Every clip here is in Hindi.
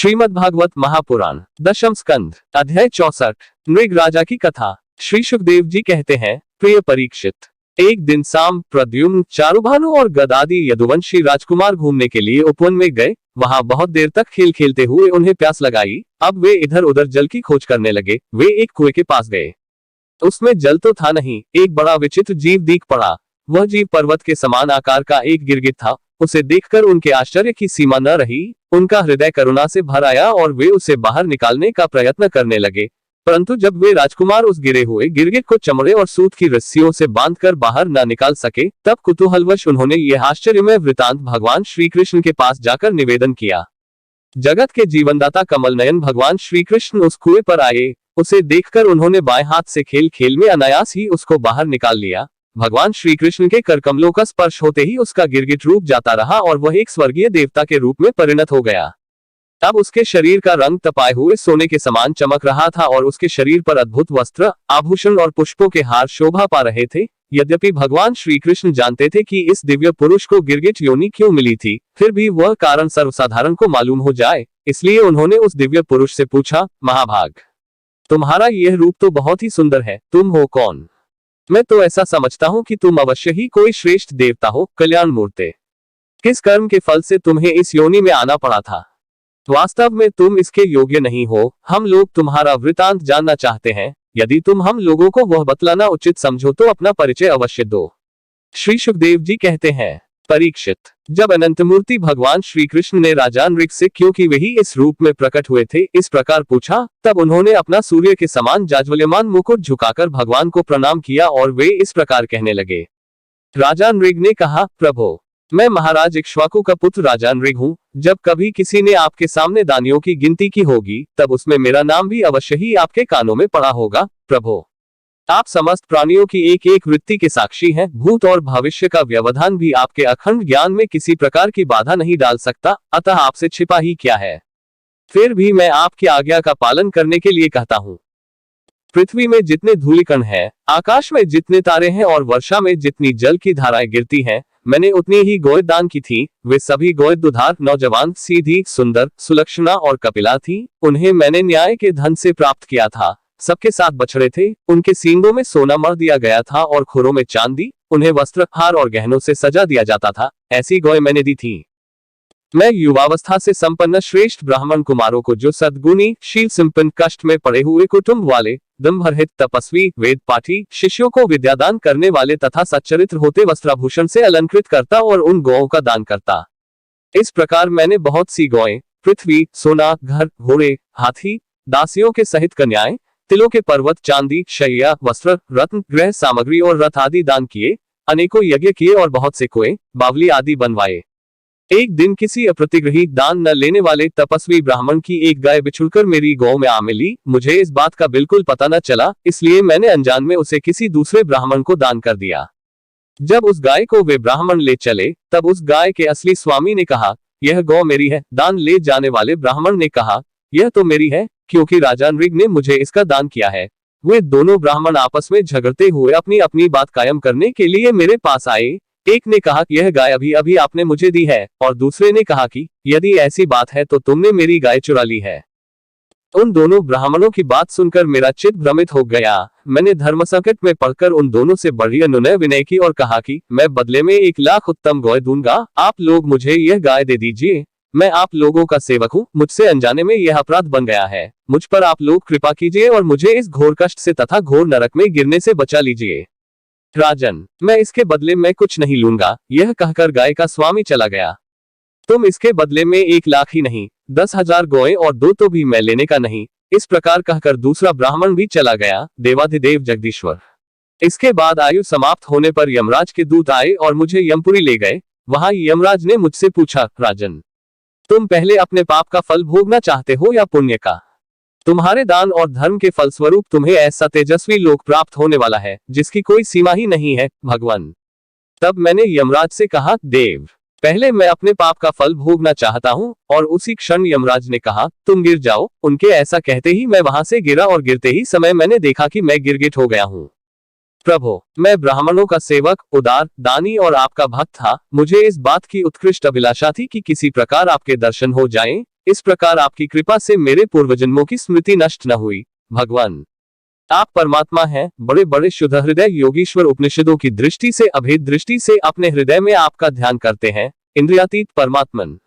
श्रीमद् भागवत महापुराण दशम स्कंध अध्याय 64 नृग राजा की कथा। श्री सुखदेव जी कहते हैं, प्रिय परीक्षित, एक दिन शाम प्रद्युम्न, चारुभानु और गदादि यदुवंशी राजकुमार घूमने के लिए उपवन में गए। वहां बहुत देर तक खेल खेलते हुए उन्हें प्यास लगाई। अब वे इधर उधर जल की खोज करने लगे। वे एक कुएं के पास गए। उसमें जल तो था नहीं, एक बड़ा विचित्र जीव दिख पड़ा। वह जीव पर्वत के समान आकार का एक गिरगिट था। उसे देखकर उनके आश्चर्य की सीमा न रही। उनका हृदय करुणा से भर आया और वे उसे बाहर निकालने का प्रयत्न करने लगे। परंतु जब वे राजकुमार उस गिरे हुए गिरगिट को चमड़े और सूत की रस्सियों से बांधकर बाहर न निकाल सके, तब कुतूहलवश उन्होंने यह आश्चर्यमय वृतांत भगवान श्री कृष्ण के पास जाकर निवेदन किया। जगत के जीवनदाता कमल नयन भगवान श्री कृष्ण उस कुएं पर आए। उसे देखकर उन्होंने बाएं हाथ से खेल खेल में अनायास ही उसको बाहर निकाल लिया। भगवान श्री कृष्ण के कर कमलों का स्पर्श होते ही उसका गिरगिट रूप जाता रहा और वह एक स्वर्गीय देवता के रूप में परिणत हो गया। तब उसके शरीर का रंग तपाए हुए सोने के समान चमक रहा था और उसके शरीर पर अद्भुत वस्त्र, आभूषण और पुष्पों के हार शोभा पा रहे थे। यद्यपि भगवान श्री कृष्ण जानते थे कि इस दिव्य पुरुष को गिरगिट योनि क्यों मिली थी, फिर भी वह कारण सर्वसाधारण को मालूम हो जाए, इसलिए उन्होंने उस दिव्य पुरुष से पूछा, महाभाग, तुम्हारा यह रूप तो बहुत ही सुंदर है, तुम हो कौन? मैं तो ऐसा समझता हूँ कि तुम अवश्य ही कोई श्रेष्ठ देवता हो, कल्याण मूर्ते। किस कर्म के फल से तुम्हें इस योनि में आना पड़ा था? वास्तव में तुम इसके योग्य नहीं हो। हम लोग तुम्हारा वृतांत जानना चाहते हैं। यदि तुम हम लोगों को वह बतलाना उचित समझो तो अपना परिचय अवश्य दो। श्री सुखदेव जी कहते हैं, परीक्षित, जब अनंत मूर्ति भगवान श्री कृष्ण ने राजा नृग से, क्योंकि वही इस रूप में प्रकट हुए थे, इस प्रकार पूछा, तब उन्होंने अपना सूर्य के समान जाज्वल्यमान मुकुट झुकाकर भगवान को प्रणाम किया और वे इस प्रकार कहने लगे। राजा नृग ने कहा, प्रभो, मैं महाराज इक्ष्वाकु का पुत्र राजा नृग हूँ। जब कभी किसी ने आपके सामने दानियों की गिनती की होगी, तब उसमें मेरा नाम भी अवश्य ही आपके कानों में पड़ा होगा। प्रभो, आप समस्त प्राणियों की एक एक वृत्ति के साक्षी हैं। भूत और भविष्य का व्यवधान भी आपके अखंड ज्ञान में किसी प्रकार की बाधा नहीं डाल सकता, अतः आपसे छिपा ही क्या है। फिर भी मैं आपकी आज्ञा का पालन करने के लिए कहता हूँ। पृथ्वी में जितने धूलिकण हैं, आकाश में जितने तारे हैं और वर्षा में जितनी जल की धाराएं गिरती हैं, मैंने उतनी ही गौएं दान की थी। वे सभी गौएं दुधार, नौजवान, सीधी, सुंदर, सुलक्षणा और कपिला थी। उन्हें मैंने न्याय के धन से प्राप्त किया था। सबके साथ बछड़े थे। उनके सींगों में सोना मढ़ दिया गया था और खुरों में चांदी। उन्हें वस्त्र, हार और गहनों से सजा दिया जाता था। ऐसी गौएं मैंने दी थी। मैं युवावस्था से संपन्न श्रेष्ठ ब्राह्मण कुमारों को, जो सद्गुणी, शील संपन्न, कष्ट में पड़े हुए कुटुंब वाले, दंभरहित, तपस्वी, वेद पाठी, शिष्यों को विद्यादान करने वाले तथा सच्चरित्र होते वस्त्राभूषण से अलंकृत करता और उन गौओं का दान करता। इस प्रकार मैंने बहुत सी गौएं, पृथ्वी, सोना, घर, घोड़े, हाथी, दासियों के सहित कन्याएं, तिलों के पर्वत, चांदी, शैया, वस्त्र, रत्न, गृह सामग्री और रथ आदि दान किए। अनेकों यज्ञ किए और बहुत से कुएं, बावली आदि बनवाए। एक दिन किसी अप्रतिग्रही, दान न लेने वाले तपस्वी ब्राह्मण की एक गाय बिछुड़कर मेरी गौ में आ मिली। मुझे इस बात का बिल्कुल पता न चला, इसलिए मैंने अनजान में उसे किसी दूसरे ब्राह्मण को दान कर दिया। जब उस गाय को वे ब्राह्मण ले चले, तब उस गाय के असली स्वामी ने कहा, यह गौ मेरी है। दान ले जाने वाले ब्राह्मण ने कहा, यह तो मेरी है, क्योंकि राजा नृग ने मुझे इसका दान किया है। वे दोनों ब्राह्मण आपस में झगड़ते हुए अपनी अपनी बात कायम करने के लिए मेरे पास आए। एक ने कहा, यह गाय अभी अभी आपने मुझे दी है, और दूसरे ने कहा कि यदि ऐसी बात है तो तुमने मेरी गाय चुरा ली है। उन दोनों ब्राह्मणों की बात सुनकर मेरा चित्त भ्रमित हो गया। मैंने धर्म संकट में पड़कर उन दोनों से बड़ी अनुनय विनय की और कहा कि मैं बदले में 1,00,000 उत्तम गौएं दूंगा। आप लोग मुझे यह गाय दे दीजिए। मैं आप लोगों का सेवक हूँ। मुझसे अनजाने में यह अपराध बन गया है। मुझ पर आप लोग कृपा कीजिए और मुझे इस घोर कष्ट से तथा घोर नरक में गिरने से बचा लीजिए। राजन, मैं इसके बदले में कुछ नहीं लूंगा। यह कहकर गाय का स्वामी चला गया। तुम इसके बदले में 1,00,000 ही नहीं, 10,000 गौएं और 2 तो भी मैं लेने का नहीं। इस प्रकार कहकर दूसरा ब्राह्मण भी चला गया। देवाधिदेव जगदीश्वर। इसके बाद आयु समाप्त होने पर यमराज के दूत आए और मुझे यमपुरी ले गए। वहां यमराज ने मुझसे पूछा, राजन, तुम पहले अपने पाप का फल भोगना चाहते हो या पुण्य का? तुम्हारे दान और धर्म के फलस्वरूप तुम्हें ऐसा तेजस्वी लोक प्राप्त होने वाला है जिसकी कोई सीमा ही नहीं है, भगवान। तब मैंने यमराज से कहा, देव, पहले मैं अपने पाप का फल भोगना चाहता हूँ। और उसी क्षण यमराज ने कहा, तुम गिर जाओ। उनके ऐसा कहते ही मैं वहां से गिरा और गिरते ही समय मैंने देखा कि मैं गिरगिट हो गया हूँ। प्रभो, मैं ब्राह्मणों का सेवक, उदार, दानी और आपका भक्त था। मुझे इस बात की उत्कृष्ट अभिलाषा थी कि किसी प्रकार आपके दर्शन हो जाएं। इस प्रकार आपकी कृपा से मेरे पूर्वजन्मों की स्मृति नष्ट न हुई। भगवान आप परमात्मा हैं, बड़े बड़े शुद्ध हृदय योगीश्वर उपनिषदों की दृष्टि से अभेद दृष्टि से अपने हृदय में आपका ध्यान करते हैं। इंद्रियातीत परमात्मन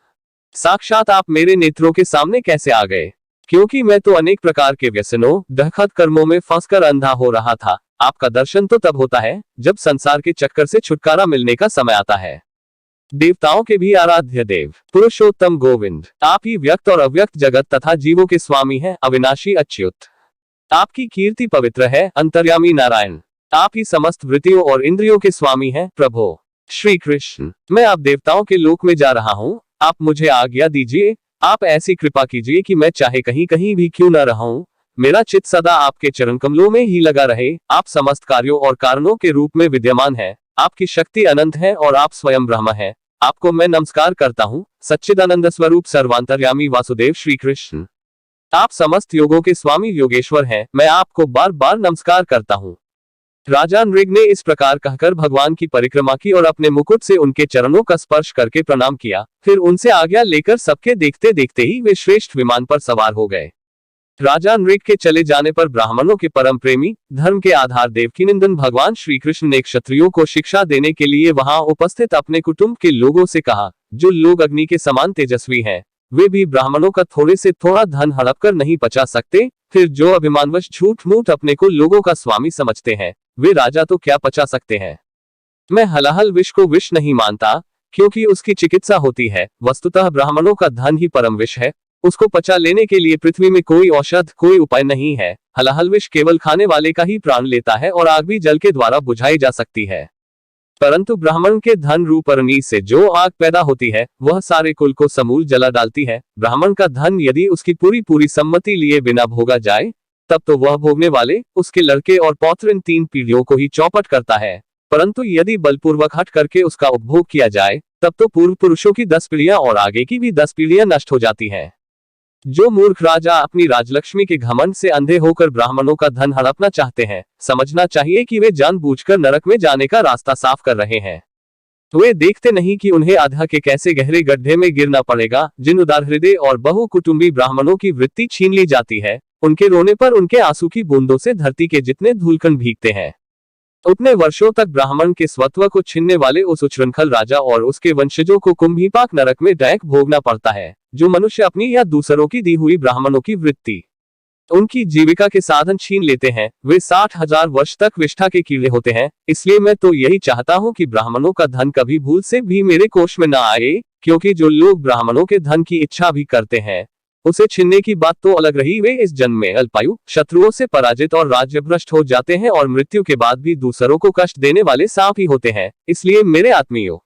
साक्षात आप मेरे नेत्रों के सामने कैसे आ गए? क्योंकि मैं तो अनेक प्रकार के व्यसनों दहखत कर्मों में फंसकर अंधा हो रहा था। आपका दर्शन तो तब होता है जब संसार के चक्कर से छुटकारा मिलने का समय आता है। देवताओं के भी आराध्य देव पुरुषोत्तम गोविंद आप ही व्यक्त और अव्यक्त जगत तथा जीवों के स्वामी हैं, अविनाशी अच्युत। आपकी कीर्ति पवित्र है, अंतर्यामी नारायण। आप ही समस्त वृत्तियों और इंद्रियों के स्वामी हैं, प्रभो श्री कृष्ण। मैं आप देवताओं के लोक में जा रहा हूँ, आप मुझे आज्ञा दीजिए। आप ऐसी कृपा कीजिए कि मैं चाहे कहीं कहीं भी क्यों न रहूं, मेरा चित्त सदा आपके चरण कमलों में ही लगा रहे। आप समस्त कार्यों और कारणों के रूप में विद्यमान है, आपकी शक्ति अनंत है और आप स्वयं ब्रह्म है। आपको मैं नमस्कार करता हूँ, सच्चिदानंद स्वरूप सर्वांतर्यामी वासुदेव श्री कृष्ण। आप समस्त योगों के स्वामी योगेश्वर हैं, मैं आपको बार बार नमस्कार करता हूँ। राजा नृग ने इस प्रकार कहकर भगवान की परिक्रमा की और अपने मुकुट से उनके चरणों का स्पर्श करके प्रणाम किया। फिर उनसे आज्ञा लेकर सबके देखते देखते ही वे श्रेष्ठ विमान पर सवार हो गए। राजा नृग के चले जाने पर ब्राह्मणों के परम प्रेमी, धर्म के आधार देवकीनंदन भगवान श्री कृष्ण ने क्षत्रियों को शिक्षा देने के लिए वहां उपस्थित अपने कुटुंब के लोगों से कहा, जो लोग अग्नि के समान तेजस्वी हैं, वे भी ब्राह्मणों का थोड़े से थोड़ा धन हड़प कर नहीं पचा सकते। फिर जो अभिमानवश झूठ मूठ अपने को लोगों का स्वामी समझते हैं, वे राजा तो क्या पचा सकते हैं। मैं हलाहल विष को विष नहीं मानता, क्योंकि उसकी चिकित्सा होती है। वस्तुतः ब्राह्मणों का धन ही परम विष है, उसको पचा लेने के लिए पृथ्वी में कोई औषध कोई उपाय नहीं है। हलाहल विष केवल खाने वाले का ही प्राण लेता है और आग भी जल के द्वारा बुझाई जा सकती है, परंतु ब्राह्मण के धन रूप अग्नि से जो आग पैदा होती है वह सारे कुल को समूल जला डालती है। ब्राह्मण का धन यदि उसकी पूरी सम्मति लिए बिना भोगा जाए, तब तो वह भोगने वाले, उसके लड़के और पौत्र इन 3 पीढ़ियों को ही चौपट करता है, परंतु यदि बलपूर्वक हट करके उसका उपभोग किया जाए, तब तो पूर्व पुरुषों की 10 पीढ़ियां और आगे की भी 10 पीढ़ियां नष्ट हो जाती हैं। जो मूर्ख राजा अपनी राजलक्ष्मी के घमंड से अंधे होकर ब्राह्मणों का धन हड़पना चाहते हैं, समझना चाहिए कि वे जानबूझकर नरक में जाने का रास्ता साफ कर रहे हैं। वे देखते नहीं कि उन्हें अधः के कैसे गहरे गड्ढे में गिरना पड़ेगा। जिन उदार हृदय और बहुकुटुंबी ब्राह्मणों की वृत्ति छीन ली जाती है, उनके रोने पर उनके आंसू की बूंदों से धरती के जितने धूलकण भीगते हैं, उतने वर्षों तक ब्राह्मण के स्वत्व को छीनने वाले उस उच्छृंखल राजा और उसके वंशजों को कुंभीपाक नरक में डायक भोगना पड़ता है। जो मनुष्य अपनी या दूसरों की दी हुई ब्राह्मणों की वृत्ति, उनकी जीविका के साधन छीन लेते हैं, वे 60,000 वर्ष तक विष्ठा के कीड़े होते हैं। इसलिए मैं तो यही चाहता हूँ कि ब्राह्मणों का धन कभी भूल से भी मेरे कोष में न आए, क्योंकि जो लोग ब्राह्मणों के धन की इच्छा भी करते हैं, उसे छीनने की बात तो अलग रही, वे इस जन्म में अल्पायु, शत्रुओं से पराजित और राज्यभ्रष्ट हो जाते हैं और मृत्यु के बाद भी दूसरों को कष्ट देने वाले सांप ही होते हैं। इसलिए मेरे आत्मीयों,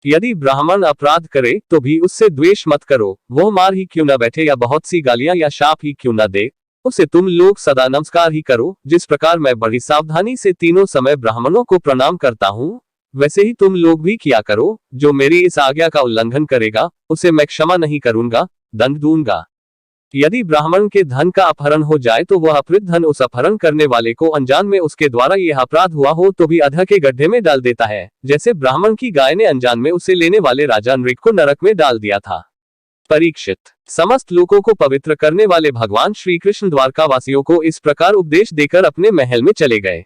यदि ब्राह्मण अपराध करे तो भी उससे द्वेष मत करो। वह मार ही क्यों न बैठे या बहुत सी गालियां या शाप ही क्यों न दे, उसे तुम लोग सदा नमस्कार ही करो। जिस प्रकार मैं बड़ी सावधानी से तीनों समय ब्राह्मणों को प्रणाम करता हूँ, वैसे ही तुम लोग भी किया करो। जो मेरी इस आज्ञा का उल्लंघन करेगा, उसे मैं क्षमा नहीं करूंगा, दंड दूंगा। यदि ब्राह्मण के धन का अपहरण हो जाए तो वह अपहृत धन उस अपहरण करने वाले को अनजान में उसके द्वारा यह अपराध हुआ हो तो भी अधः के गड्ढे में डाल देता है, जैसे ब्राह्मण की गाय ने अनजान में उसे लेने वाले राजा नृग को नरक में डाल दिया था। परीक्षित, समस्त लोगों को पवित्र करने वाले भगवान श्री कृष्ण द्वारका वासियों को इस प्रकार उपदेश देकर अपने महल में चले गए।